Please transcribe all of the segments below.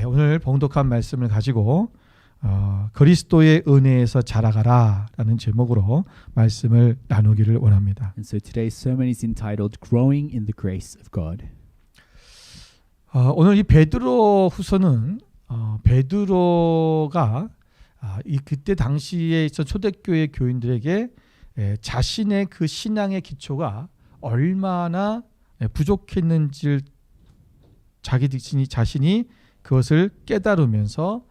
오늘 봉독한 말씀을 가지고 그리스도의 은혜에서 자라가라라는 제목으로 말씀을 나누기를 원합니다. And so today's sermon is entitled Growing in the Grace of God. 오늘 이 베드로 후서는 베드로가 이 그때 당시에 있던 초대교회 교인들에게 자신의 그 신앙의 기초가 얼마나 부족했는지를 자신이 그것을 깨달으면서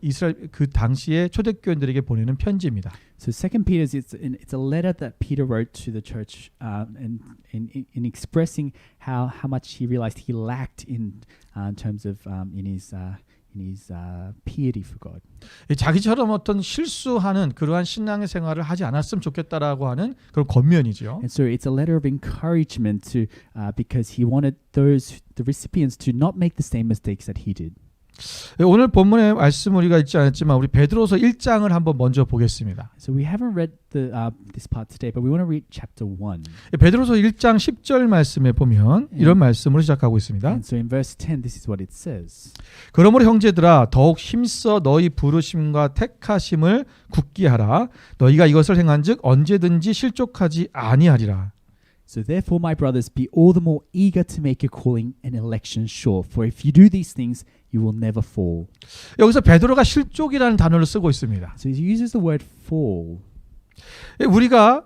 이스라엘 그 당시에 초대교인들에게 보내는 편지입니다. So Second Peter it's a letter that Peter wrote to the church, and in expressing how much he realized he lacked in terms of in his piety for God. 자기처럼 어떤 실수하는 그러한 신앙의 생활을 하지 않았으면 좋겠다라고 하는 그런 권면이죠. And so it's a letter of encouragement to because he wanted the recipients to not make the same mistakes that he did. 오늘 본문의 말씀 우리가 읽지 않았지만 우리 베드로서 1장을 한번 먼저 보겠습니다. So we haven't read this part today, but we want to read chapter 1. 베드로서 1장 10절 말씀에 보면 이런 말씀으로 시작하고 있습니다. And so in verse 10, this is what it says. 그러므로 형제들아 더욱 힘써 너희 부르심과 택하심을 굳게 하라. 너희가 이것을 행한즉 언제든지 실족하지 아니하리라. So therefore, my brothers, be all the more eager to make your calling and election sure. For if you do these things, you will never fall. 여기서 베드로가 실족이라는 단어를 쓰고 있습니다. So he uses the word fall. 우리가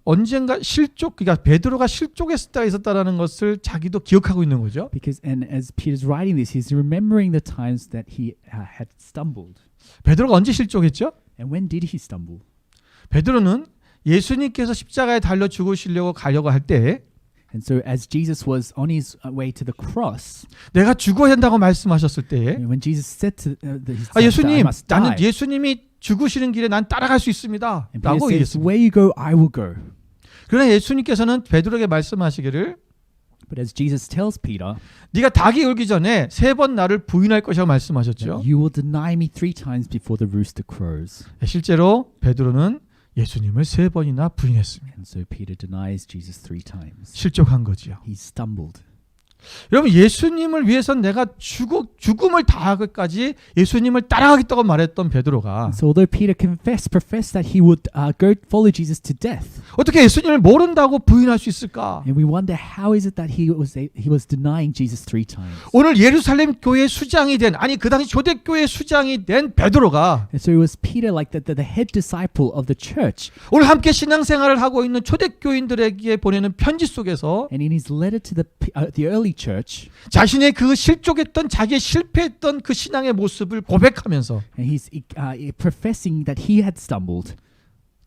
언젠가 그러니까 베드로가 실족했을 때가 있었다라는 것을 자기도 기억하고 있는 거죠. Because and as Peter's writing this, he's remembering the times that he had stumbled. 베드로가 언제 실족했죠? And when did he stumble? 베드로는 예수님께서 십자가에 달려 죽으시려고 가려고 할 때 And so as Jesus was on his way to the cross, 내가 죽어야 한다고 말씀하셨을 때에 when Jesus said to his disciples, 예수님, I must die. 나는 예수님이 죽으시는 길에 난 따라갈 수 있습니다. And 라고 Peter says, 얘기했습니다. where you go, I will go. 그러나 예수님께서는 베드로에게 말씀하시기를 But as Jesus tells Peter, 네가 닭이 울기 전에 3번 나를 부인할 것이라고 말씀하셨죠. you will deny me 3 times before the rooster crows. 실제로 베드로는 예수님을 3번이나 부인했습니다. And so Peter denies Jesus 3 times. 실족한 거지요. He stumbled. 여러분 예수님을 위해선 내가 죽음을 다하기까지 예수님을 따라가겠다고 말했던 베드로가 So although Peter professed that he would go follow Jesus to death, 어떻게 예수님을 모른다고 부인할 수 있을까? and we wonder how is it that he was denying Jesus 3 times. 오늘 예루살렘 교회 수장이 된 그 당시 초대교회 수장이 된 베드로가 And so it was Peter, like the head disciple of the church, 오늘 함께 신앙생활을 하고 있는 초대교인들에게 보내는 편지 속에서 and in his letter to the early church, 자신의 그 실족했던 자기의 실패했던 그 신앙의 모습을 고백하면서 and he's professing that he had stumbled,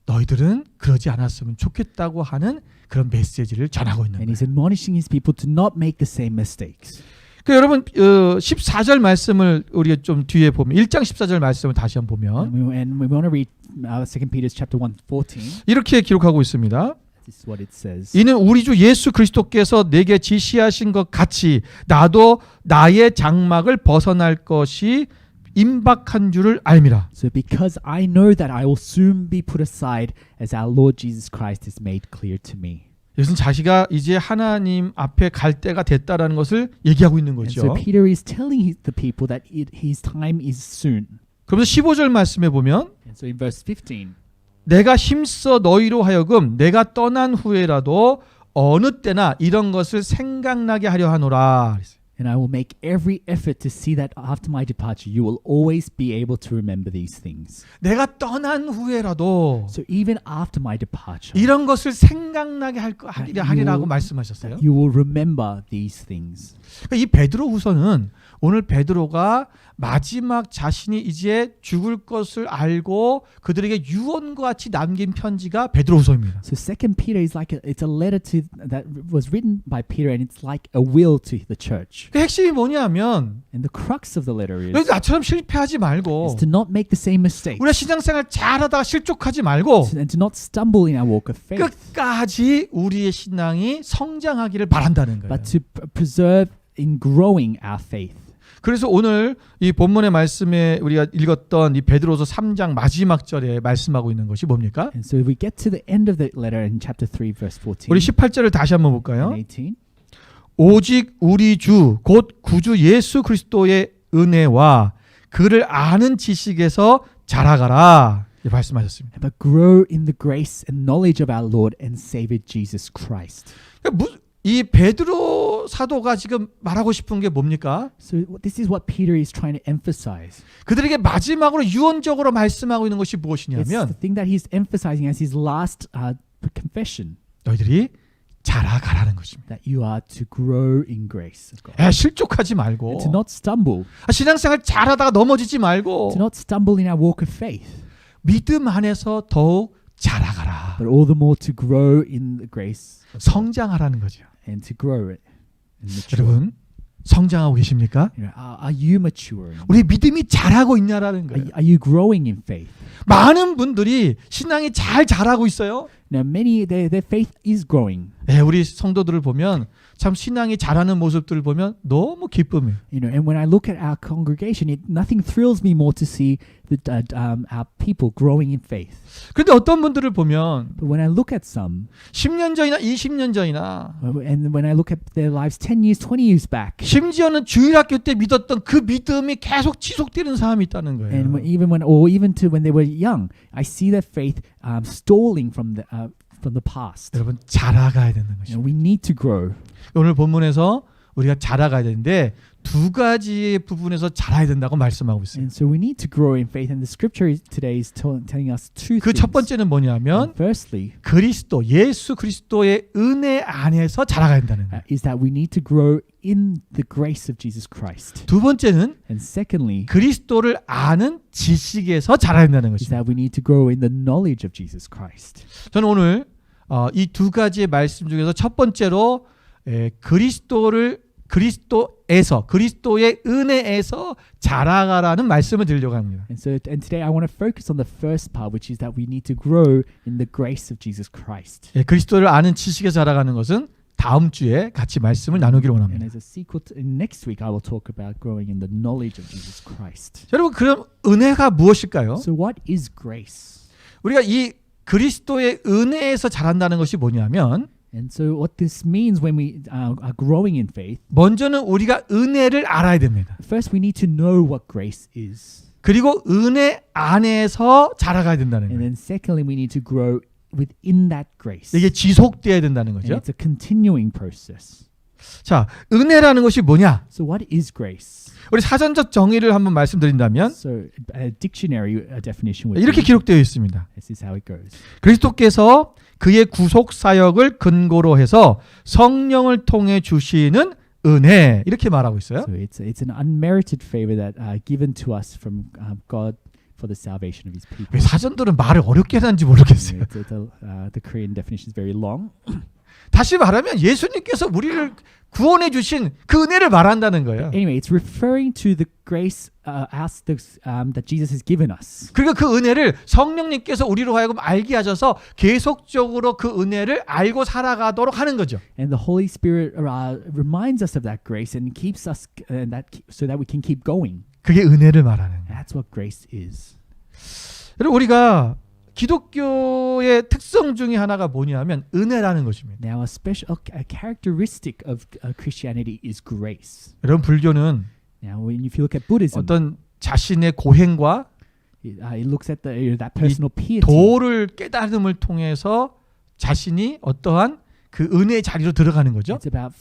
너희들은 그러지 않았으면 좋겠다고 하는 그런 메시지를 전하고 있는 and 거예요. he's admonishing his people to not make the same mistakes. 그 여러분 14절 말씀을 우리가 좀 뒤에 보면 1장 14절 말씀을 다시 한번 보면 And we want to read 2 Peter chapter 1:14. 이렇게 기록하고 있습니다. This is what it says. 이는 우리 주 예수 그리스도께서 내게 지시하신 것 같이 나도 나의 장막을 벗어날 것이 임박한 줄을 알미라. So because I know that I will soon be put aside as our Lord Jesus Christ has made clear to me. 이것은 자기가 이제 하나님 앞에 갈 때가 됐다라는 것을 얘기하고 있는 And 거죠. so Peter is telling the people that his time is soon. 그러면서 15절 말씀에 보면 And so in verse 15, 내가 힘써 너희로 하여금 내가 떠난 후에라도 어느 때나 이런 것을 생각나게 하려 하노라. and I will make every effort to see that after my departure you will always be able to remember these things. 내가 떠난 후에라도 So even after my departure, 이런 것을 생각나게 하리라고 말씀하셨어요. you will remember these things. 그러니까 이 베드로후서는 오늘 베드로가 마지막 자신이 이제 죽을 것을 알고 그들에게 유언과 같이 남긴 편지가 베드로후서입니다. So Second Peter is it's a letter that was written by Peter, and it's like a will to the church. 그 핵심이 뭐냐면 And the crux of the letter 너희 나처럼 실패하지 말고 is to not make the same mistakes, 우리가 신앙생활 잘하다가 실족하지 말고 and to not stumble in our walk of faith, 끝까지 우리의 신앙이 성장하기를 바란다는 거예요. but to preserve in growing our faith. 그래서 오늘 이 본문의 말씀에 우리가 읽었던 이 베드로서 3장 마지막 절에 말씀하고 있는 것이 뭡니까? And so we get to the end of the letter in chapter 3 verse 14. 우리 18절을 다시 한번 볼까요? and 18. 오직 우리 주 곧 구주 예수 그리스도의 은혜와 그를 아는 지식에서 자라가라 이렇게 말씀하셨습니다. But grow in the grace and knowledge of our Lord and Savior Jesus Christ. 이 베드로 사도가 지금 말하고 싶은 게 뭡니까? So this is what Peter is trying to emphasize. 그들에게 마지막으로 유언적으로 말씀하고 있는 것이 It's 무엇이냐면 the thing that he's emphasizing as his last confession, 너희들이 자라가라는 것입니다. that you are to grow in grace of God. 실족하지 말고 And to not stumble, 신앙생활 잘하다가 넘어지지 말고 to not stumble in our walk of faith, 믿음 안에서 더욱 자라가라. but all the more to grow in the grace of God, 성장하라는 거죠. and to grow it and mature. 여러분 성장하고 계십니까? You know, are you maturing? 우리 믿음이 자라고 있냐라는 거예요. Are you growing in faith? 많은 분들이 신앙이 잘 자라고 있어요. Now, many their faith is growing. 우리 성도들을 보면 참 신앙이 자라는 모습들을 보면 너무 기쁨이에요. You know, and when I look at our congregation, nothing thrills me more to see our people growing in faith. 그런데 어떤 분들을 보면 But when I look at some, 10년 전이나 20년 전이나 and when I look at their lives 10 years, 20 years back, 심지어는 주일학교 때 믿었던 그 믿음이 계속 지속되는 사람이 있다는 거예요. and even to when they were young, I see their faith stalling from the past. 여러분 자라가야 되는 You 것이죠. know, we need to grow. 오늘 본문에서 우리가 자라가야 되는데 두 가지 부분에서 자라야 된다고 말씀하고 있어요. And so we need to grow in faith. And the scripture today is telling us two 그 things. 첫 번째는 뭐냐면 Firstly, 그리스도 예수 그리스도의 은혜 안에서 자라가야 된다는 거예요. is that we need to grow in the grace of Jesus Christ. 두 번째는 And secondly, 그리스도를 아는 지식에서 자라야 된다는 is 것입니다. that we need to grow in the knowledge of Jesus Christ. 저는 오늘 이 두 가지의 말씀 중에서 첫 번째로 그리스도의 은혜에서 자라가라는 말씀을 드리려고 합니다. And today I want to focus on the first part, which is that we need to grow in the grace of Jesus Christ. 그리스도를 아는 지식에서 자라가는 것은 다음 주에 같이 말씀을 나누기를 And 원합니다. as a sequel, next week I will talk about growing in the knowledge of Jesus Christ. 여러분 그럼 은혜가 무엇일까요? So what is grace? 우리가 이 그리스도의 은혜에서 자란다는 것이 뭐냐면 And so what this means when we are growing in faith, 먼저는 우리가 은혜를 알아야 됩니다. first we need to know what grace is. 그리고 은혜 안에서 자라가야 된다는 And 거예요. then secondly, we need to grow within that grace. 이게 지속돼야 된다는 And 거죠. it's a continuing process. 자, 은혜라는 것이 뭐냐? So what is grace? 우리 사전적 정의를 한번 말씀드린다면 So a dictionary definition would 이렇게 be, 기록되어 있습니다. this is how it goes. 그리스도께서 그의 구속 사역을 근거로 해서 성령을 통해 주시는 은혜 이렇게 말하고 있어요. So it's an unmerited favor that given to us from God for the salvation of His people. 왜 사전들은 말을 어렵게 하는지 You 모르겠어요. know, the Korean definition is very long. 다시 말하면 예수님께서 우리를 구원해 주신 그 은혜를 말한다는 거예요. Anyway, it's referring to the grace that Jesus has given us. 그리고 그 은혜를 성령님께서 우리로 하여금 알게 하셔서 계속적으로 그 은혜를 알고 살아가도록 하는 거죠. And the Holy Spirit reminds us of that grace and keeps us so that we can keep going. 그게 은혜를 말하는 거예요. That's what grace is. 여러분 우리가 기독교의 특성 중에 하나가 뭐냐면 은혜라는 것입니다. Now, a characteristic of Christianity is grace. 여러분 불교는 Now, if you look at Buddhism, 어떤 자신의 고행과 it looks at that personal piety. 도를 깨달음을 통해서 자신이 어떠한 그 은혜의 자리로 들어가는 거죠. It's about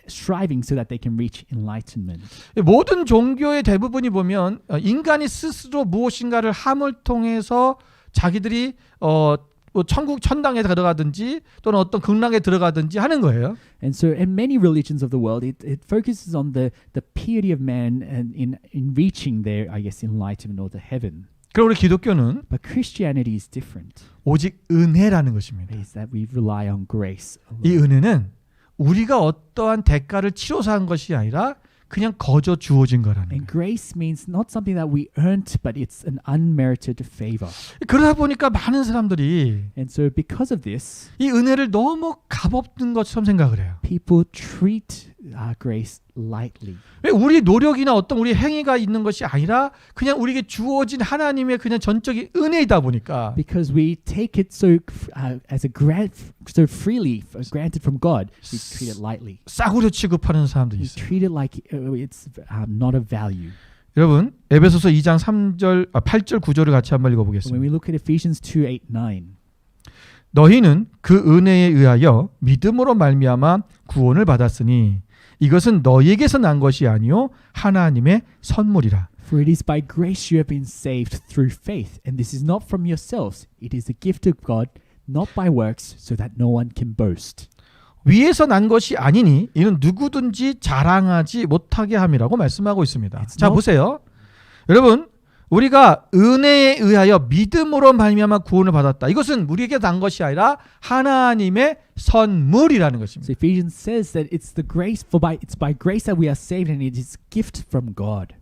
striving so that they can reach enlightenment. 모든 종교의 대부분이 보면 인간이 스스로 무엇인가를 함을 통해서 자기들이 뭐 천국 천당에 들어가든지 또는 어떤 극락에 들어가든지 하는 거예요. And so, in many religions of the world, it focuses on the piety of man and in reaching their, I guess, enlightenment or the heaven. 그럼 우리 기독교는 But Christianity is different. 오직 은혜라는 것입니다. Is that we rely on grace. 이 은혜는 우리가 어떠한 대가를 치러서 한 것이 아니라 그냥 거저 주어진 거라는 And 거예요. grace means not something that we earned, but it's an unmerited favor. 그러다 보니까 많은 사람들이 And so, because of this, 이 은혜를 너무 값없는 것처럼 생각을 해요. people treat grace lightly. 왜 우리 노력이나 어떤 우리 행위가 있는 것이 아니라 그냥 우리에게 주어진 하나님의 그냥 전적인 은혜이다 보니까 Because we take it so as a grant, so freely granted from God, we treat it lightly. 싸구려 취급하는 사람들이 We 있어요. treat it like it's not of value. 여러분 에베소서 2장 8절 9절을 같이 한번 When 읽어보겠습니다. we look at Ephesians 2:8-9, 너희는 그 은혜에 의하여 믿음으로 말미암아 구원을 받았으니 이것은 너희에게서 난 것이 아니요 하나님의 선물이라. for it is by grace you have been saved through faith, and this is not from yourselves; it is the gift of God, not by works, so that no one can boast. 위에서 난 것이 아니니 이는 누구든지 자랑하지 못하게 함이라고 말씀하고 있습니다. 자 보세요. 여러분 우리가 은혜에 의하여 믿음으로 말미암아 구원을 받았다. 이것은 우리에게 난 것이 아니라 하나님의 선물이라는 것입니다. So Ephesians says that it's by grace that we are saved, and it is a gift from God.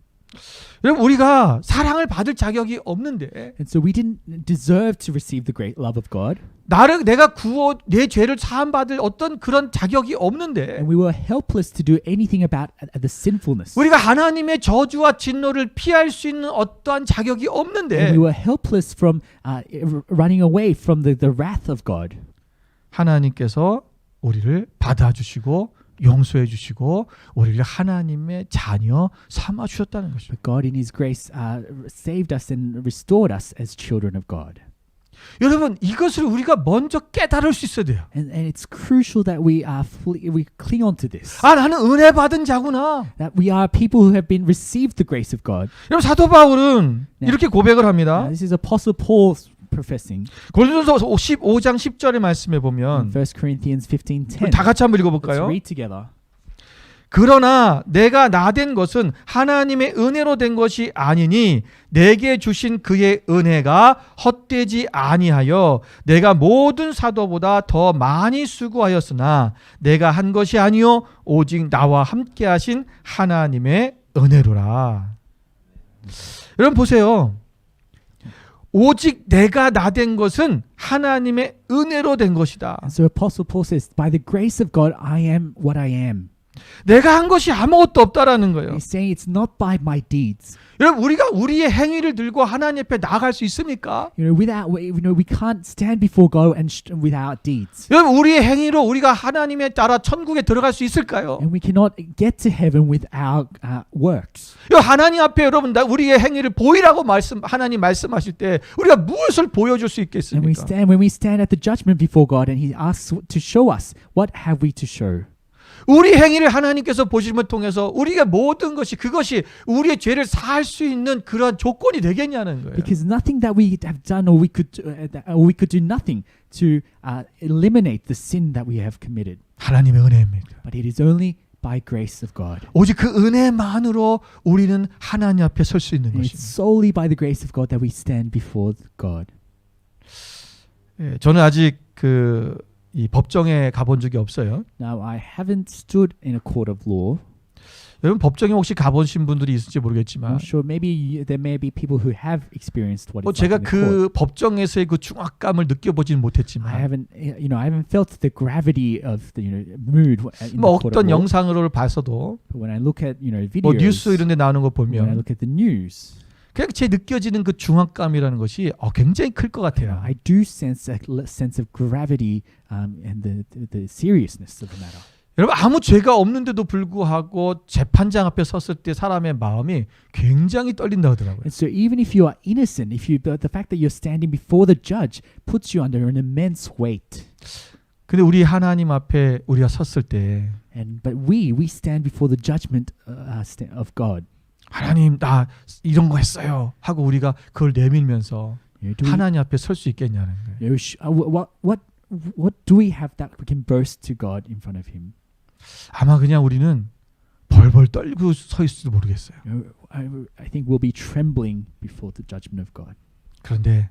여러분 우리가 사랑을 받을 자격이 없는데 And so we didn't deserve to receive the great love of God, 내가 내 죄를 사함 받을 어떤 그런 자격이 없는데 and we were helpless to do anything about the sinfulness. 우리가 하나님의 저주와 진노를 피할 수 있는 어떠한 자격이 And 없는데 we were helpless from running away from the wrath of God. 하나님께서 우리를 받아주시고 용서해 주시고 우리를 하나님의 자녀 삼아 주셨다는 것입니다. But God in His grace saved us and restored us as children of God. 여러분 이것을 우리가 먼저 깨달을 수 있어야 돼요. And it's crucial that we cling on to this. 나는 은혜 받은 자구나. That we are people who have been received the grace of God. 여러분 사도 바울은 네. 이렇게 고백을 합니다. This is Apostle Paul professing. 고린도서 15장 10절의 말씀에 보면 1 Corinthians 우리 15:10. 다 같이 한번 Let's 읽어볼까요? read together. 그러나 내가 나된 것은 하나님의 은혜로 된 것이 아니니 내게 주신 그의 은혜가 헛되지 아니하여 내가 모든 사도보다 더 많이 수고하였으나 내가 한 것이 아니요 오직 나와 함께 하신 하나님의 은혜로라. 여러분 보세요. 오직 내가 나된 것은 하나님의 은혜로 된 것이다. And so Apostle Paul says, by the grace of God, I am what I am. 내가 한 것이 아무것도 없다라는 거예요. He's saying it's not by my deeds. 여러분 우리가 우리의 행위를 들고 하나님 앞에 나아갈 수 있습니까? We can't stand before God without deeds. 여러분 우리의 행위로 우리가 하나님의 따라 천국에 들어갈 수 있을까요? And we cannot get to heaven without works. 하나님 앞에 여러분 우리의 행위를 보이라고 하나님 말씀하실 때 우리가 무엇을 보여줄 수 And 있겠습니까? when we stand at the judgment before God, and He asks to show us, what have we to show? 우리 행위를 하나님께서 보심을 통해서 우리가 모든 것이 그것이 우리의 죄를 사할 수 있는 그런 조건이 되겠냐는 거예요. Because nothing that we have done, or we could do nothing to eliminate the sin that we have committed. 하나님의 은혜입니다. But it is only by grace of God. 오직 그 은혜만으로 우리는 하나님 앞에 설 수 있는 And it's 것입니다. solely by the grace of God that we stand before God. 예, 저는 아직 이 법정에 가본 적이 없어요. Now, I haven't stood in a court of law. 여러분 법정에 혹시 가보신 분들이 있을지 모르겠지만 I'm sure maybe there may be people who have experienced what it's 제가 like in the court. 그 법정에서의 그 중압감을 느껴보지는 I 못했지만 haven't felt the gravity of the mood in the 뭐 court of 어떤 law. 영상으로 봐서도 But when I look at videos, 뭐 뉴스 이런 데 나오는 거 when I 보면 look at the news, 그냥 제 느껴지는 그 중압감이라는 것이 굉장히 클 것 같아요. I do sense a sense of gravity and the seriousness of the matter. 여러분 아무 죄가 없는데도 불구하고 재판장 앞에 섰을 때 사람의 마음이 굉장히 떨린다 하더라고요. And so even if you are innocent, the fact that you're standing before the judge puts you under an immense weight. 근데 우리 하나님 앞에 우리가 섰을 때 But we stand before the judgment of God. 하나님 나 이런 거 했어요 하고 우리가 그걸 내밀면서 하나님 앞에 설 수 있겠냐는 거예요. What do we have that we can boast to God in front of Him? 아마 그냥 우리는 벌벌 떨고 서 있을지도 모르겠어요. I think we'll be trembling before the judgment of God. 그런데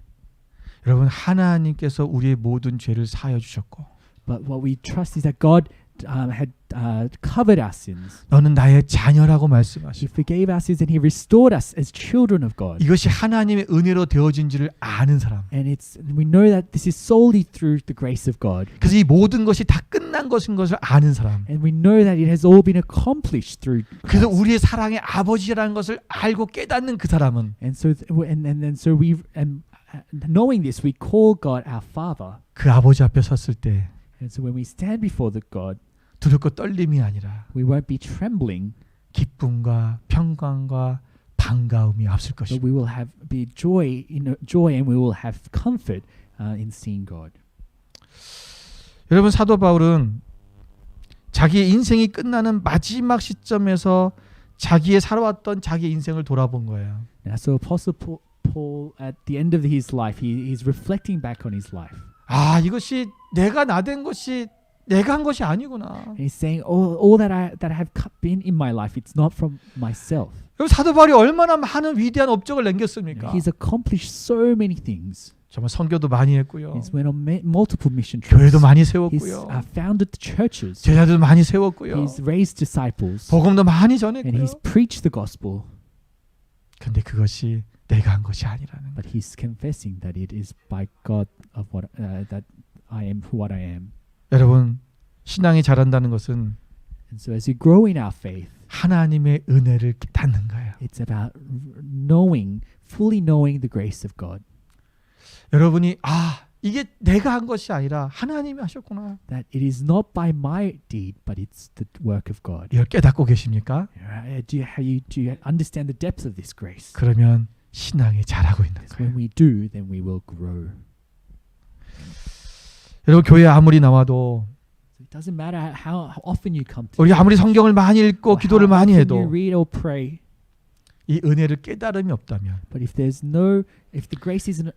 여러분 하나님께서 우리의 모든 죄를 사하여 주셨고 But what we trust is that God covered our sins. 너는 나의 자녀라고 말씀하시고 He forgave our sins and He restored us as children of God. 이것이 하나님의 은혜로 되어진지를 아는 사람. And we know that this is solely through the grace of God. 그래서 이 모든 것이 다 끝난 것인 것을 아는 사람. And we know that it has all been accomplished through 그래서 Christ. 우리의 사랑의 아버지라는 것을 알고 깨닫는 그 사람은 And so knowing this, we call God our Father. 그 아버지 앞에 섰을 때 And so when we stand before the God, 두렵고 떨림이 아니라 we won't be trembling, 기쁨과 평강과 반가움이 앞설 but 것이고 we will be joy, and we will have comfort in seeing God. 여러분 사도 바울은 자기의 인생이 끝나는 마지막 시점에서 자기의 살아왔던 자기의 인생을 돌아본 거예요. Now, so Apostle Paul, at the end of his life, he's reflecting back on his life. 아 이것이 내가 나된 것이 내가 한 것이 아니구나. And he's saying, all that I have been in my life, it's not from myself. 여러분 사도 바울이 얼마나 많은 위대한 업적을 남겼습니까? He's accomplished so many things. 정말 선교도 많이 했고요. He's went on multiple mission 교회도 trips. 많이 He's 세웠고요. founded the churches. 제자들도 많이 세웠고요. He's raised disciples. 복음도 많이 And 전했고요. he's preached the gospel. 근데 그것이 내가 한 것이 아니라는 거예요. But he's confessing that it is by God of that I am what I am. 여러분 신앙이 자란다는 것은 And so as we grow in our faith, 하나님의 은혜를 깨닫는 거예요. it's about fully knowing the grace of God. 여러분이 이게 내가 한 것이 아니라 하나님이 하셨구나. That it is not by my deed, but it's the work of God. 이걸 깨닫고 계십니까? Do you understand the depth of this grace? 그러면 신앙이 자라고 있는 Because 거예요. when we do, then we will grow. 여러분 교회 아무리 나와도 It doesn't matter how often you come to 우리 church, 아무리 성경을 많이 읽고 or 기도를 how 많이 often you 해도 read or pray, 이 은혜를 깨달음이 없다면 but if the grace isn't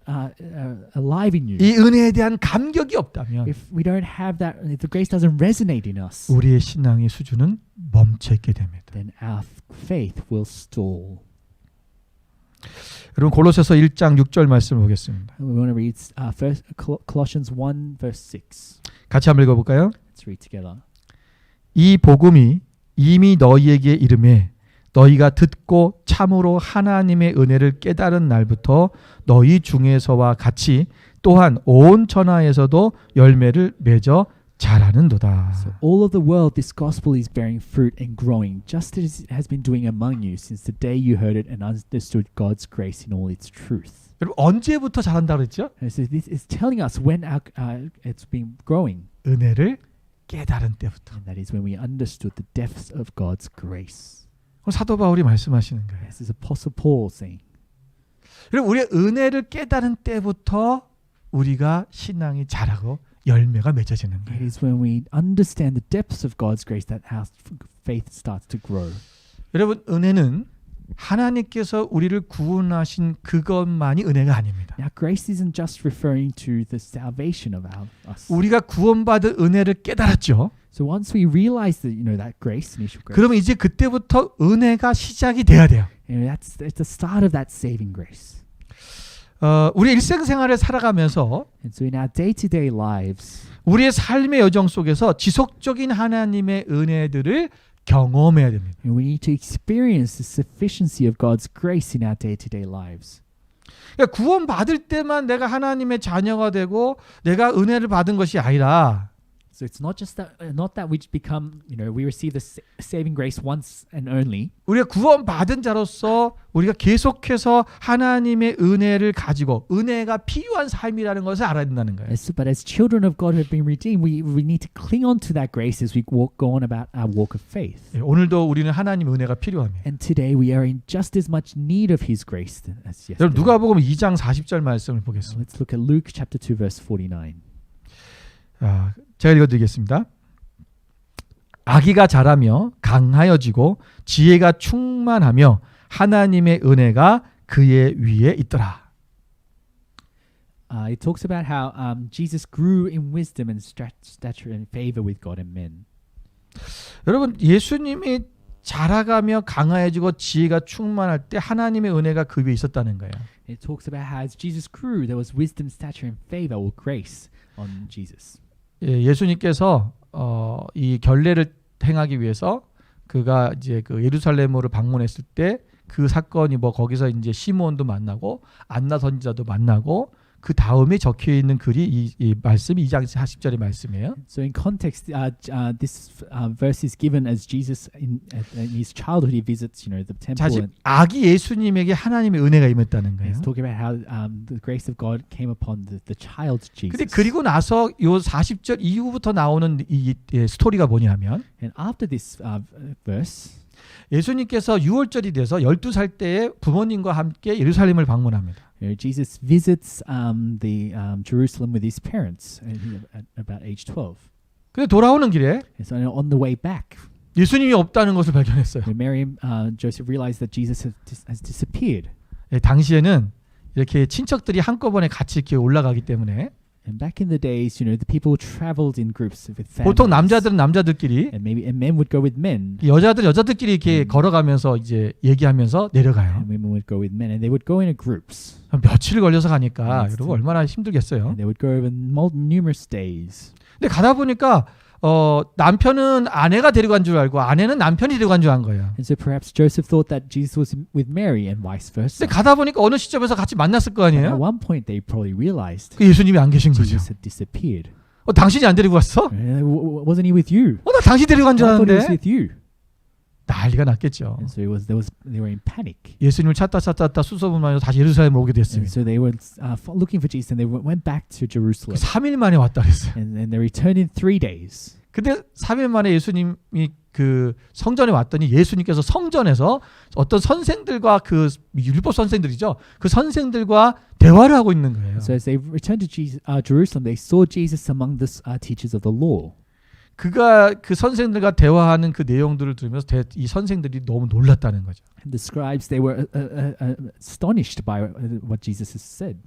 alive in you, 이 은혜에 대한 감격이 없다면 if we don't have that, if the grace doesn't resonate in us, 우리의 신앙의 수준은 멈춰 있게 됩니다. then our faith will stall. 여러분 골로새서 1장 6절 말씀 보겠습니다. We want to read first Colossians 1 verse 6. 같이 한번 읽어볼까요? Let's read together. 이 복음이 이미 너희에게 이름에 너희가 듣고 참으로 하나님의 은혜를 깨달은 날부터 너희 중에서와 같이 또한 온 천하에서도 열매를 맺어 자라는도다. So all of the world, this gospel is bearing fruit and growing, just as it has been doing among you since the day you heard it and understood God's grace in all its truth. 여러분 언제부터 자란다 그랬죠? And so this is telling us when it's been growing. 은혜를 깨달은 때부터. And that is when we understood the depths of God's grace. 사도 바울이 말씀하시는 거예요. This is Apostle Paul saying. 여러분 우리의 은혜를 깨달은 때부터 우리가 신앙이 자라고 열매가 맺어지는 It 거예요. is when we understand the depths of God's grace that our faith starts to grow. 여러분 은혜는 하나님께서 우리를 구원하신 그것만이 은혜가 아닙니다. Now, grace isn't just referring to the salvation of us. 우리가 구원받은 은혜를 깨달았죠. So once we realize that, that grace, initial grace, 그러면 이제 그때부터 은혜가 시작이 돼야 돼요. that's the start of that saving grace. 우리 일생생활을 살아가면서 And so in our day-to-day lives, 우리의 삶의 여정 속에서 지속적인 하나님의 은혜들을 경험해야 됩니다. we need to experience the sufficiency of God's grace in our day-to-day lives. 그러니까 구원받을 때만 내가 하나님의 자녀가 되고 내가 은혜를 받은 것이 아니라 So it's not that we become, we receive the saving grace once and only. 우리가 구원받은 자로서 우리가 계속해서 하나님의 은혜를 가지고 은혜가 필요한 삶이라는 것을 알아야 된다는 거예요. But as children of God who have been redeemed, we need to cling on to that grace as we go on about our walk of faith. 오늘도 우리는 하나님 은혜가 필요합니다. And today we are in just as much need of His grace as yesterday. 여러분 누가복음 2장 40절 말씀을 보겠습니다. Let's look at Luke chapter 2 verse 49. 제가 읽어드리겠습니다. 아기가 자라며 강하여지고 지혜가 충만하며 하나님의 은혜가 그의 위에 있더라. It talks about how Jesus grew in wisdom and stature and favor with God and men. 여러분 예수님이 자라가며 강하여지고 지혜가 충만할 때 하나님의 은혜가 그 위에 있었다는 거예요. It talks about how as Jesus grew, there was wisdom, stature, and favor or grace on Jesus. 예수님께서 이 결례를 행하기 위해서 그가 이제 그 예루살렘으로 방문했을 때 그 사건이 뭐 거기서 이제 시므온도 만나고 안나 선지자도 만나고 그 다음에 적혀 있는 글이 이 말씀이 2장 40절의 말씀이에요. So in context, this verse is given as Jesus in his childhood he visits, the temple. 사실 아기 예수님에게 하나님의 은혜가 임했다는 거예요. He's talking about how the grace of God came upon the child Jesus. 근데 그리고 나서 요 40절 이후부터 나오는 이 스토리가 뭐냐면 And after this verse, 예수님께서 6월절이 돼서 12살 때에 부모님과 함께 예루살렘을 방문합니다. Jesus visits the Jerusalem with his parents at about age 12. 근데 돌아오는 길에 And so on the way back, 예수님이 없다는 것을 발견했어요. Mary and Joseph realized that Jesus has disappeared. 당시에는 이렇게 친척들이 한꺼번에 같이 이렇게 올라가기 때문에 And back in the days, the people traveled in groups with families. 보통 남자들은 남자들끼리 and men would go with men. 여자들끼리 이렇게 걸어가면서 이제 얘기하면서 내려가요. And women would go with men, and they would go in groups. 며칠 걸려서 가니까 여러분 얼마나 힘들겠어요. And they would go over numerous days. 근데 가다 보니까 남편은 아내가 데리고 간 줄 알고 아내는 남편이 데리고 간 줄 안 거예요. And so perhaps Joseph thought that Jesus was with Mary and vice versa. 근데 가다 보니까 어느 시점에서 같이 만났을 거 And at 아니에요. one point they probably realized 그 예수님이 안 계신 거죠. Jesus had disappeared. 당신이 안 데리고 왔어? Wasn't he with you? 나 당신 데리고 간 줄 I thought he was 알았는데. with you. 난리가 났겠죠. And so they were in panic. 예수님을 찾다 수소문하면서 다시 예루살렘으로 오게 And 됐습니다. so they were looking for Jesus, and they went back to Jerusalem. 3일 만에 왔다 그랬어요. And they returned in 3 days. 근데 3일 만에 예수님이 그 성전에 왔더니 예수님께서 성전에서 어떤 선생들과 그 율법 선생들이죠. 그 선생들과 대화를 하고 있는 거예요. So as they returned to Jerusalem, they saw Jesus among the teachers of the law. 그가 그 선생들과 대화하는 그 내용들을 들으면서 이 선생들이 너무 놀랐다는 거죠. And the scribes, they were astonished by what Jesus has said.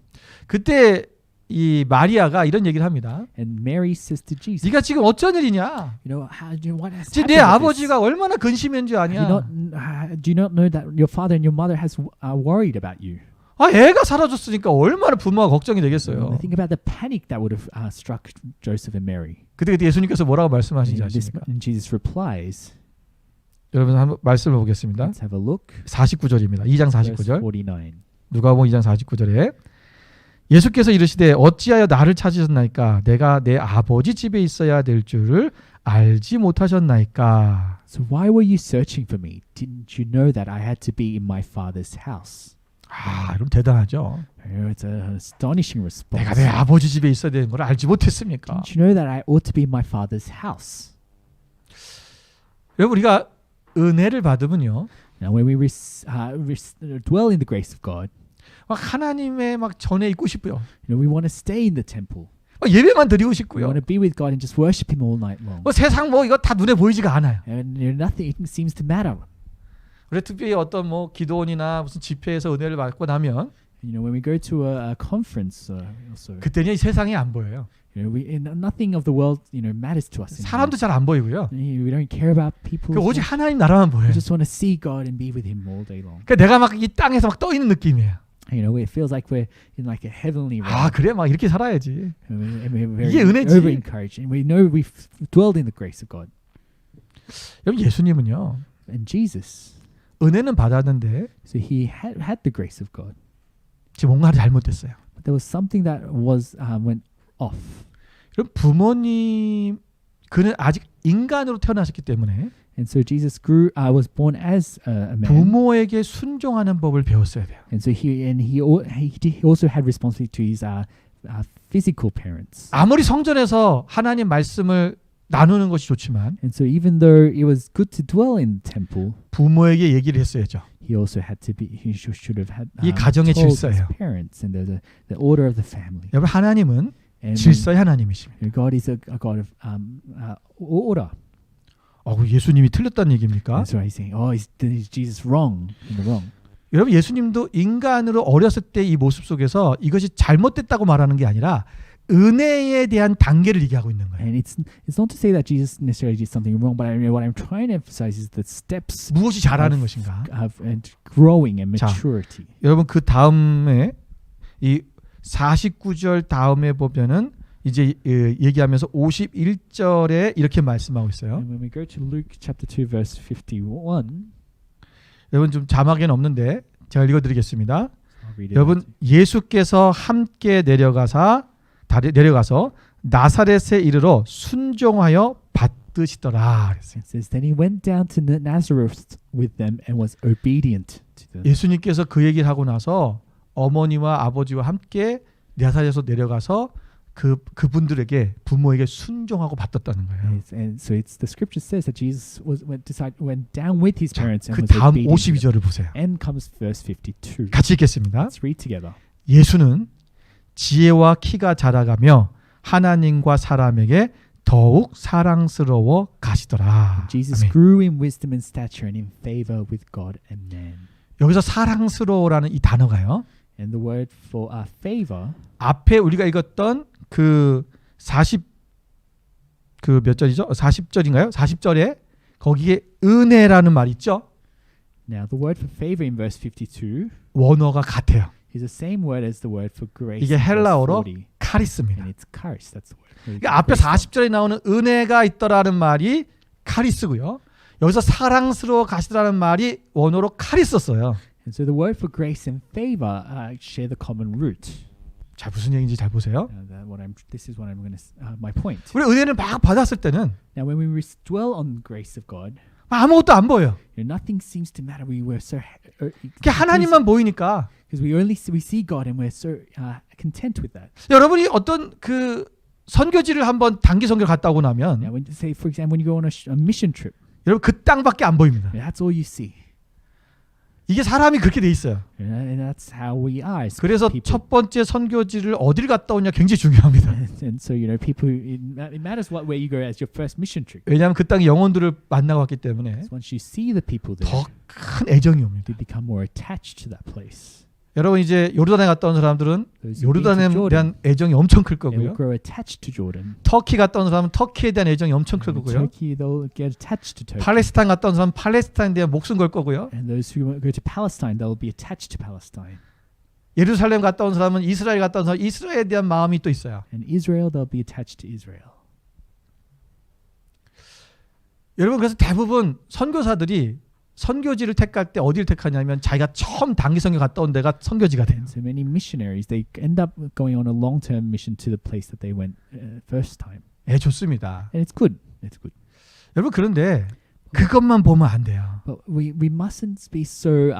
그때 이 마리아가 이런 얘기를 합니다. And Mary says to Jesus, 네가 지금 어쩐 일이냐? what has 지금 happened? 내 with 아버지가 얼마나 근심했는지 this? 아냐? Do you not know that your father and your mother has worried about you? 애가 사라졌으니까 얼마나 부모가 걱정이 되겠어요. Think about the panic that would have struck Joseph and Mary. 그때 예수님께서 뭐라고 말씀하신지 And 아십니까? Jesus replies, 여러분 한번 말씀을 보겠습니다. let's have a look. 49절입니다. 2장 Verse 49절. 49. 누가복음 2장 49절에 예수께서 이르시되 어찌하여 나를 찾으셨나이까? 내가 내 아버지 집에 있어야 될 줄을 알지 못하셨나이까? So why were you searching for me? Didn't you know that I had to be in my father's house? 여러분 대단하죠. It's an astonishing response. 내가 내 아버지 집에 있어야 되는 걸 알지 못했습니까? Didn't you know that I ought to be in my father's house? 여러분 우리가 은혜를 받으면요. Now when we dwell in the grace of God, 막 하나님의 막 전에 있고 싶고요. we want to stay in the temple. 예배만 드리고 We 싶고요. want to be with God and just worship Him all night long. 세상 이거 다 눈에 보이지가 않아요. And nothing seems to matter. 우리 특별히 어떤 기도원이나 무슨 집회에서 은혜를 받고 나면 When we go to a conference, also, 그때는 이 세상이 안 보여요. nothing of the world, matters to us. 사람도 잘 안 보이고요. We don't care about people. 오직 하나님 나라만 보여요. We just want to see God and be with Him all day long. 그러니까 내가 막 이 땅에서 막 떠 있는 느낌이에요. It feels like we're in like a heavenly realm. 그래 막 이렇게 살아야지. And we're very 이게 은혜지. over encouraged, and we know we've dwelled in the grace of God. 여러분 예수님은요. And Jesus, 은혜는 받았는데 so He had the grace of God, 지금 뭔가 잘못됐어요. but there was something that went off. 그럼 부모님 그는 아직 인간으로 태어나셨기 때문에 And so Jesus was born as a man. 부모에게 순종하는 법을 배웠어야 돼요. And so he also had responsibility to his physical parents. 아무리 성전에서 하나님 말씀을 나누는 것이 좋지만 And so even though it was good to dwell in the temple, 부모에게 얘기를 했어야죠. he also had to be. He should have had 이게 가정의 told his 질서예요. parents and the order of the family. 여러분 하나님은 And 질서의 하나님이십니다. God is a God of order. 예수님이 틀렸다는 얘기입니까? And so he's saying, is Jesus wrong in the wrong? 여러분 예수님도 인간으로 어렸을 때 이 모습 속에서 이것이 잘못됐다고 말하는 게 아니라 은혜에 대한 단계를 얘기하고 있는 거예요. And it's not to say that Jesus necessarily did something wrong, but what I'm trying to emphasize is the steps 무엇이 잘하는 것인가? of growing and 자, maturity. 여러분 그 다음에 이 49절 다음에 보면은 이제 얘기하면서 51절에 이렇게 말씀하고 있어요. And when we go to Luke chapter 2 verse 51, 여러분 좀 자막에는 없는데 제가 읽어드리겠습니다. I'll read it 여러분 out. 예수께서 함께 내려가서 나사렛에 이르러 순종하여 받드시더라. 그랬어요. It says, Then he went down to Nazareth with them and was obedient to them. 예수님께서 그 얘기를 하고 나서 어머니와 아버지와 함께 나사렛에서 내려가서 그분들에게 부모에게 순종하고 받았다는 거예요. And so it's the scripture says that Jesus went down with his parents and 그 was 다음 obedient. to them. 52절을 보세요. And comes verse 52. 같이 읽겠습니다. Let's read together. 예수는 지혜와 키가 자라가며 하나님과 사람에게 더욱 사랑스러워 가시더라. Jesus 아멘. grew in wisdom and stature and in favor with God and man. 여기서 사랑스러워라는 이 단어가요. And the word for favor, 앞에 우리가 읽었던 그 몇 절이죠? 40절인가요? 40절에 거기에 은혜라는 말이 있죠? now the word for favor in verse 52 원어가 같아요. is the same word as the word for grace 이게 in verse 헬라어로 40. 카리스입니다. And it's charis, that's the word. 그러니까 앞에 40절에 나오는 은혜가 있더라는 말이 카리스고요. 여기서 사랑스러워 가시더라는 말이 원어로 카리스였어요. And so the word for grace and favor share the common root. 자, 무슨 얘기인지 잘 보세요. This is what I'm going to my point. 우리 은혜를 막 받았을 때는 Now when we dwell on the grace of God, 아무것도 안 보여요. nothing seems to matter. We were so 그게 하나님만 보이니까. because we see God and we're so content with that. 여러분이 어떤 그 선교지를 한번 단기 선교를 갔다 오고 Now 나면 when say for example when you go on a mission trip, 여러분 그 땅밖에 안 보입니다. that's all you see. 이게 사람이 그렇게 돼 있어요. And that's how we are. As 그래서 people. 첫 번째 선교지를 어디를 갔다 오냐 굉장히 중요합니다. And so people, it matters where you go as your first mission trip. 왜냐하면 그 땅의 영혼들을 만나고 왔기 때문에 So once you see the people there, 더 큰 애정이 옵니다. you become more attached to that place. 여러분 이제 요르단에 갔다 온 사람들은 Those who've been to 요르단에 Jordan, 대한 애정이 엄청 클 they will 거고요. grow attached to Jordan. 터키 갔다 온 사람은 터키에 대한 애정이 엄청 클 And 거고요. Turkey, they'll get attached to Turkey. 팔레스타인 갔다 온 사람은 팔레스타인에 대한 목숨 걸 거고요. And those who go to Palestine, they'll be attached to Palestine. 예루살렘 갔다 온 사람은 이스라엘 갔다 온 사람 이스라엘에 대한 마음이 또 있어요. And Israel, they'll be attached to Israel. 여러분 그래서 대부분 선교사들이 선교지를 택할 때 어디를 택하냐면 자기가 처음 단기 선교 갔다 온 데가 선교지가 돼요. And so many missionaries, they end up going on a long-term mission to the place that they went first time. 예, 좋습니다. And it's good. It's good. 여러분 그런데 그것만 보면 안 돼요. But we mustn't be so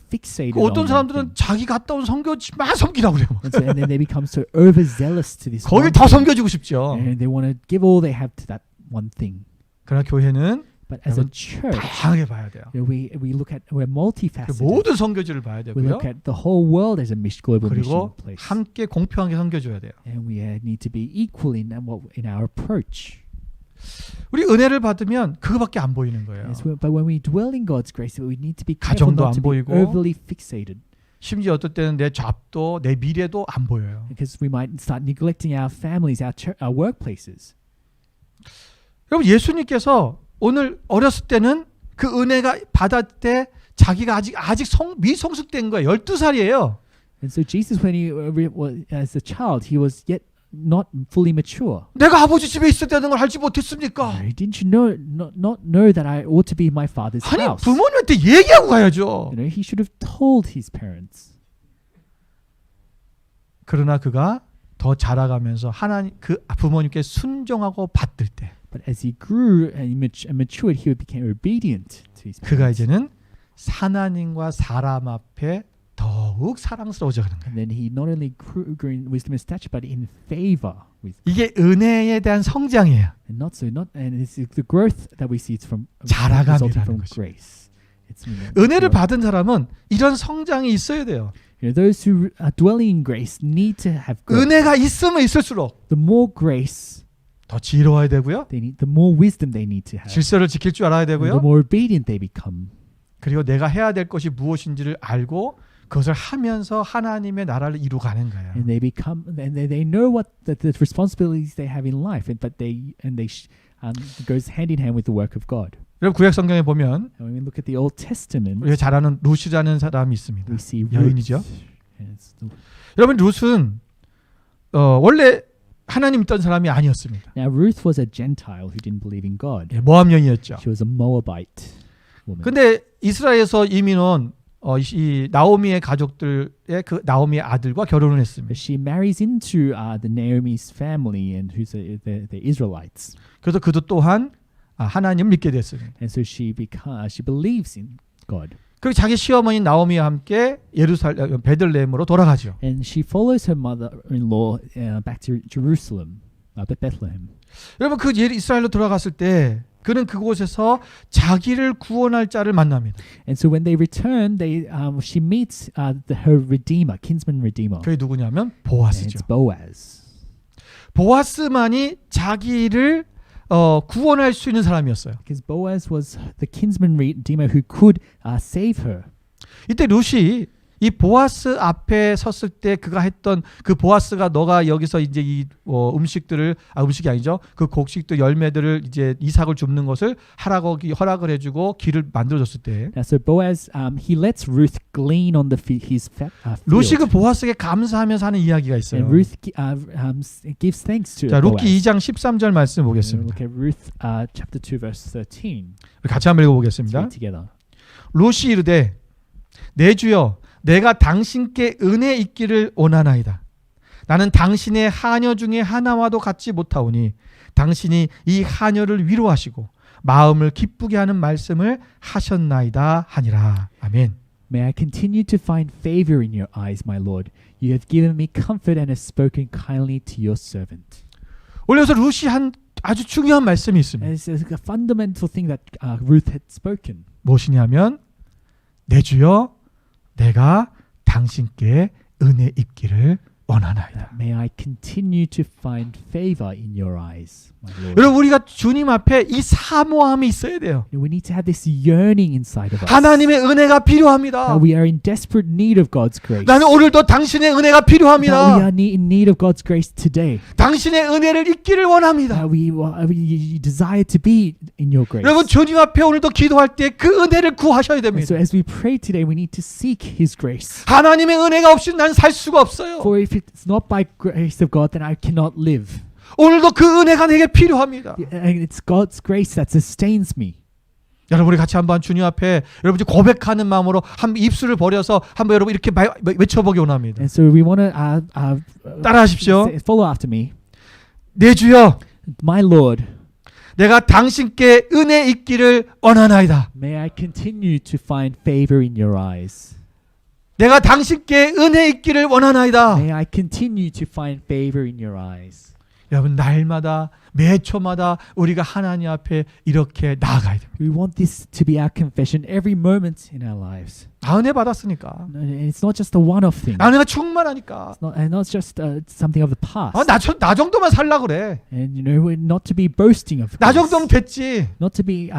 fixated 어떤 on one 사람들은 thing. 자기 갔다 온 선교지만 섬기라고 그래요. And then they become so overzealous to this 거길 one 더 thing. 섬겨주고 싶죠. And they want to give all they have to that one thing. 그러나 교회는 But as a 여러분, church, 다양하게 봐야 돼요. we look at we're 그 multifaceted. 모든 선교지를 봐야 We 되고요. look at the whole world as a global mission 그리고 place. 함께 공평하게 섬겨줘야 돼요. And we need to be equal in our approach. 우리 은혜를 받으면 그거밖에 안 보이는 거예요. But when we dwell in God's grace, we need to be careful 가정도 not 안 to be 보이고, overly fixated. 심지어 어떨 때는 내 잡도 내 미래도 안 보여요. Because we might start neglecting our families, our workplaces. 여러분 예수님께서 오늘 어렸을 때는 그 은혜가 받을 때 자기가 아직 미성숙된 거예요. 12살이에요. And so Jesus, when he was as a child, he was yet not fully mature. 내가 아버지 집에 있어야 되는 걸 알지 못했습니까? Didn't you not know that I ought to be in my father's 아니 house? 부모님한테 얘기하고 가야죠. He should have told his parents. 그러나 그가 더 자라가면서 하나님 그 부모님께 순종하고 받들 때 But as he grew and matured, he became obedient to his 그가 parents. 이제는 하나님과 사람 앞에 더욱 사랑스러워져 가는 거예요. And then he not only grew in wisdom and stature, but in favor with. 이게 은혜에 대한 성장이에요. And it's the growth that we see. It's from 자라감이라는 resulting from 것입니다. grace. It's 은혜를 받은 사람은 이런 성장이 있어야 돼요. those who are dwelling in grace need to have growth. 은혜가 있으면 있을수록 The more grace 더 지혜로워야 되고요. they need, the more wisdom they need to have. 질서를 지킬 줄 알아야 And the 되고요. more obedient they become. 그리고 내가 해야 될 것이 무엇인지를 알고 그것을 하면서 하나님의 나라를 이루어가는 거예요. And they become, and they know what the responsibilities they have in life, but it goes hand in hand with the work of God. 여러분 구약 성경에 보면 And when we look at the Old Testament, 우리가 잘 아는 룻이라는 사람이 있습니다. we see 여인이죠. Ruth. And it's 여러분 룻은 원래 하나님 믿던 사람이 아니었습니다. Now Ruth was a Gentile who didn't believe in God. 예, 모압 여인이었죠. She was a Moabite woman. 근데 이스라엘에서 이민 온 이 나오미의 가족들의 그 나오미의 아들과 결혼을 했습니다. But she marries into the Naomi's family, and who's the Israelites. 그래서 그도 또한 하나님을 믿게 됐습니다. And so she believes in God. 그리고 자기 시어머니 나오미와 함께 베들레헴으로 돌아가죠. And she follows her mother-in-law back to Jerusalem, Bethlehem. 여러분 그 이스라엘로 돌아갔을 때 그는 그곳에서 자기를 구원할 자를 만납니다. And so when they return, she meets her redeemer, kinsman redeemer. 그게 누구냐면 And 보아스죠. it's Boaz. 보아스만이 자기를 구원할 수 있는 사람이었어요. Because Boaz was the kinsman redeemer who could save her. 이때 룻이 이 보아스 앞에 섰을 때 그가 했던 그 보아스가 너가 여기서 이제 이 음식들을 음식이 아니죠. 그 곡식들 열매들을 이제 이삭을 줍는 것을 하라고 허락을 해주고 길을 만들어줬을 때 So Boaz, he lets Ruth glean on his 룻이 그 field. 보아스에게 감사하면서 하는 이야기가 있어요. And Ruth gives thanks to 자, 룻기 Boaz. 2장 13절 말씀 Look 보겠습니다. at Ruth chapter 2 verse 13. 우리 같이 한번 Let's 읽어보겠습니다. read together. 룻이 이르되 내 주여 내가 당신께 은혜 있기를 원하나이다. 나는 당신의 하녀 중에 하나와도 같지 못하오니 당신이 이 하녀를 위로하시고 마음을 기쁘게 하는 말씀을 하셨나이다 하니라. 아멘. May I continue to find favor in your eyes, my Lord. You have given me comfort and have spoken kindly to your servant. 오늘 여기서 룻이 한 아주 중요한 말씀이 있습니다. And it's a fundamental thing that Ruth had spoken. 무엇이냐면 내 주여 내가 당신께 은혜 입기를 원하나이다. May I continue to find favor in your eyes, my Lord. 여러분 우리가 주님 앞에 이 사모함이 있어야 돼요. We need to have this yearning inside of us. 하나님의 은혜가 필요합니다. That we are in desperate need of God's grace. 나는 오늘도 당신의 은혜가 That we 필요합니다. are in need of God's grace today. 당신의 은혜를 입기를 원합니다. That we desire to be in your grace. 여러분 주님 앞에 오늘도 기도할 때 그 은혜를 구하셔야 And 됩니다. so as we pray today, we need to seek His grace. 하나님의 은혜가 없이 난 살 수가 없어요. For if it's not by grace of God, then I cannot live. 오늘도 그 은혜가 내게 필요합니다. And it's God's grace that sustains me. 여러분 우리 같이 한번 주님 앞에 여러분 고백하는 마음으로 한번 입술을 벌여서 한번 여러분 이렇게 외쳐보기 원합니다. And so we want to 따라하십시오. follow after me. 내 주여 My Lord, 내가 당신께 은혜 있기를 원하나이다. may I continue to find favor in your eyes. 내가 당신께 은혜 있기를 원하나이다. May I continue to find favor in your eyes. 여러분 날마다 매 초마다 우리가 하나님 앞에 이렇게 나아가야 됩니다. We want this to be our confession every moment in our lives. 나 은혜 받았으니까. And it's not just a one-off thing. 나 은혜가 충만하니까. And not just something of the past. 나 정도만 살라 그래. And we're not to be boasting of 나 this. 정도면 됐지. Not to be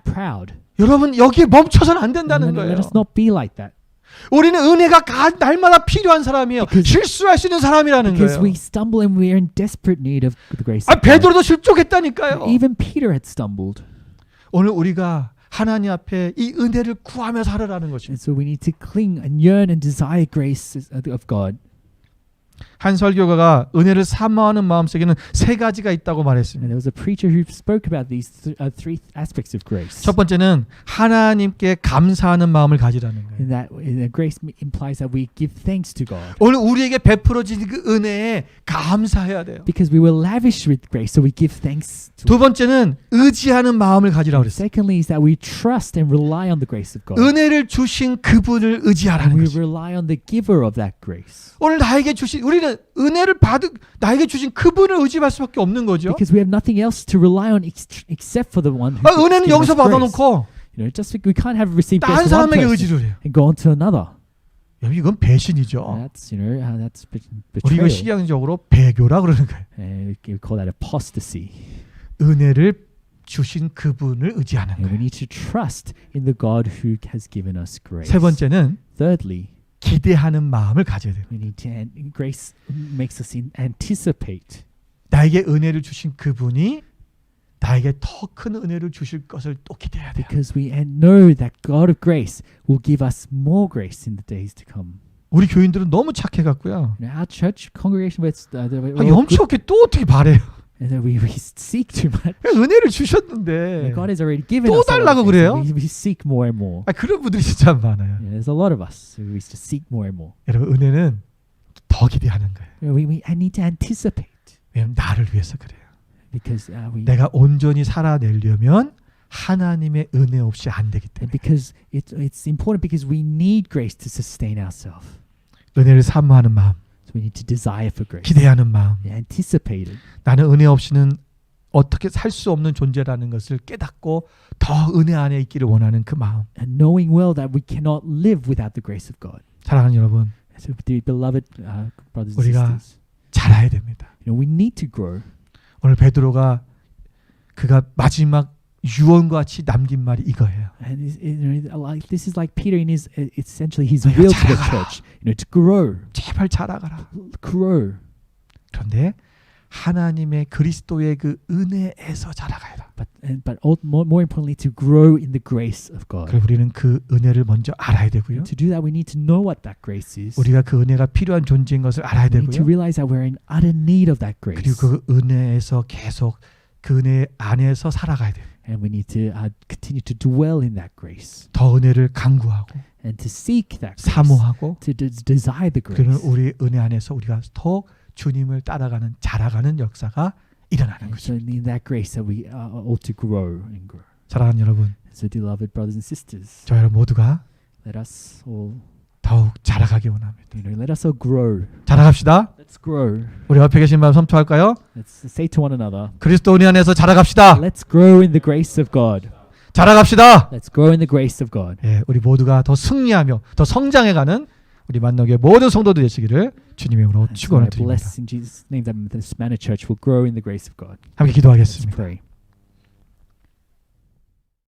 proud. 여러분 여기에 멈춰서는 안 된다는 Let 거예요. us not be like that. 우리는 은혜가 날마다 필요한 사람이에요. 실수할 수 있는 사람이라는 Because 거예요. we stumble and we are in desperate need of the grace 아, of God. 베드로도 실족했다니까요. Even Peter had stumbled. 오늘 우리가 하나님 앞에 이 은혜를 구하며 살아라는 것입니다. And so we need to cling and yearn and desire grace of God. 한 설교가가 은혜를 사모하는 마음속에는 세 가지가 있다고 And 말했습니다. there was a preacher who spoke about these three aspects of grace. 첫 번째는 하나님께 감사하는 마음을 가지라는 거예요. And that grace implies that we give thanks to God. 오늘 우리에게 베풀어진 그 은혜에 감사해야 돼요. Because we were lavish with grace, so we give thanks to 두 번째는 의지하는 마음을 가지라고 그랬어요. Secondly is that we trust and rely on the grace of God. 은혜를 주신 그분을 And 의지하라는 we 거죠. rely on the giver of that grace. 오늘 나에게 주신 우리는 은혜를 나에게 주신 그분을 의지할 수밖에 없는 거죠. Because we have nothing else to rely on except for the one who 은혜는 gives us 여기서 grace. 받아놓고 Just we can't have received 다른 grace from one 사람에게 person 의지를 해요. and go on to another. 여러분 이건 배신이죠. That's that's 우리 이거 betrayal. 시경적으로 배교라 그러는 거예요. We call that apostasy. 은혜를 주신 그분을 의지하는 And we 거예요. need to trust in the God who has given us grace. 세 번째는 Thirdly, 기대하는 마음을 가져야 돼요. we need to grace makes us anticipate. 나에게 은혜를 주신 그분이 나에게 더 큰 은혜를 주실 것을 또 기대해야 돼요. Because we know that God of grace will give us more grace in the days to come. 우리 교인들은 너무 착해갖고요. You know, our church congregation, we're 아니, all 엄청 good, 없게 또 어떻게 바래요? and then we seek too much. 은혜를 주셨는데 God has already given 또 us a lot 달라고 of grace, 그래요? and we seek more and more. 그런 분들이 진짜 많아요. Yeah, there's a lot of us who is to seek more and more. 여러분 은혜는 더 기대하는 거예요. You know, I need to anticipate 왜냐면 나를 위해서 그래요. because 내가 온전히 살아내려면 하나님의 은혜 없이 안 되기 and 때문에 because it's important because we need grace to sustain ourselves. 은혜를 사모하는 마음, So we need to desire for grace, 기대하는 마음, anticipate it. 나는 은혜 없이는 어떻게 살 수 없는 존재라는 것을 깨닫고 더 은혜 안에 있기를 원하는 그 마음. And knowing well that we cannot live without the grace of God. 사랑하는 여러분, So, dear beloved brothers and 우리가 sisters, 자라야 됩니다. you know, we need to grow. 오늘 베드로가 그가 마지막 유언과 같이 남긴 말이 이거예요. And like this is like Peter in his essentially his 너희가 will to the 자라가라. church, you know, to grow, 제발 자라가라. grow. 그런데 하나님의 그리스도의 그 은혜에서 자라가야 돼. But more importantly, to grow in the grace of God. 그래서 우리는 그 은혜를 먼저 알아야 되고요. And to do that, we need to know what that grace is. 우리가 그 은혜가 필요한 존재인 것을 알아야 We need to 되고요. realize that we're in utter need of that grace. 그리고 그 은혜에서 계속 그 은혜 안에서 살아가야 돼요. And we need to continue to dwell in that grace 더 은혜를 강구하고 and to seek that grace, 사모하고 to desire the 그러면 grace. 우리 은혜 안에서 우리가 더 주님을 따라가는 자라가는 역사가 일어나는 And so 거죠. in that grace that we ought to grow and grow. 사랑하는 여러분, So beloved brothers and sisters, 저희 모두가 let us all, 더욱 자라가기 원합니다. you know, let us all grow. 자라갑시다. Let's grow. 우리 옆에 계신 분 섬투할까요? Let's say to one another, 그리스도 은혜 안에서 자라갑시다. let's grow in the grace of God. 자라갑시다. Let's grow in the grace of God. 예, 우리 모두가 더 승리하며 더 성장해가는 우리 만나게 모든 성도들 되시기를 주님의 이름으로 And so I 축원을 드립니다. bless in Jesus' name that the Spanish church will grow in the grace of God. 함께 Let's 기도하겠습니다. pray.